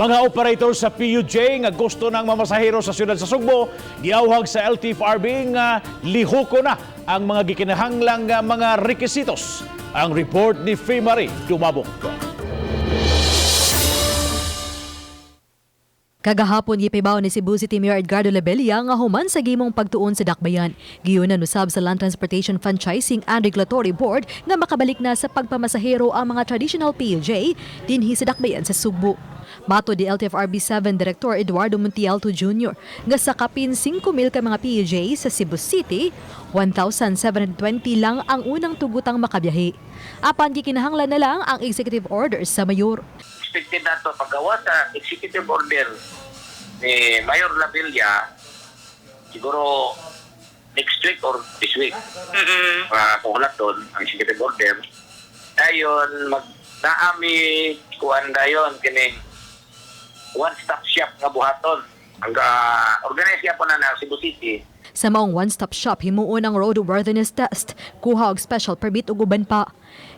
Mga operator sa PUJ nga gusto ng mamasahero sa siyudad sa Sugbo, giawhag sa LTFRB nga lihoko na ang mga gikinahanglang nga mga requisitos. Ang report ni Faye Marie Dumabok. Kagahapon gipibaw ni Cebu City Mayor Edgardo Labella nga human sa gimong pagtuon sa dakbayan. Giyunan usab sa Land Transportation Franchising and Regulatory Board nga makabalik na sa pagpamasahero ang mga traditional PUJ dinhi sa dakbayan sa Sugbo. Mato di LTFRB 7 Director Eduardo Montielto Jr. nga sa kapin 5,000 ka mga PUJ sa Cebu City, 1,720 lang ang unang tugutang makabiyahe. Apan gikinahanglan na lang ang executive orders sa mayor. Expected na ito paggawa sa executive order ni Mayor Labella siguro next week or this week. Kuhulat doon ang executive order. Dayon, naami kuan dayon kining one-stop shop nga buhaton. Ang organisasya po na ng Cebu City. Sa maong one-stop shop, himuon ang roadworthiness test, kuha og special permit ug uban pa.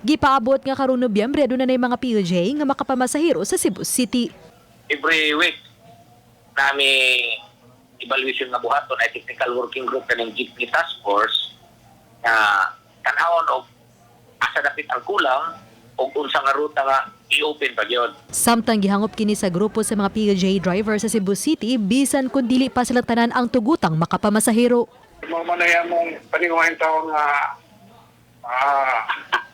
Gipaabot nga karon Nobyembre aduna nay mga PUJ nga makapamasahero sa Cebu City. Every week nami evaluation nga buhaton ay technical working group kanang Jeepney Task Force na tanawon og asa dapit ang kulang og unsa nga ruta nga i-open pa gyud. Samtang gihangop kini sa grupo sa mga PUJ driver sa Cebu City bisan kun dili pa sila tanan ang tugutang makapamasahero. Mo manaya mong paninguhan taon nga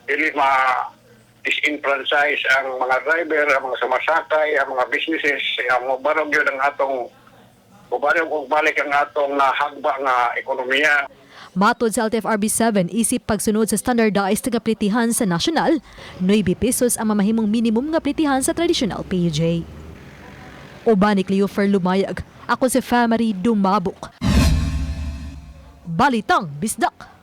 dili ma-disenfranchise ang mga driver, ang mga sumasakay, ang mga businesses, ang barog yun ang atong balik ang atong nahagba nga ekonomiya. Matod sa LTFRB 7, isip pagsunod sa standardized nga plitihan sa national, 9 pesos ang mamahimong minimum nga plitihan sa traditional PUJ. Uban ni Cleofer Lumayag, ako si Faye Marie Dumabok. Balitang Bisdak.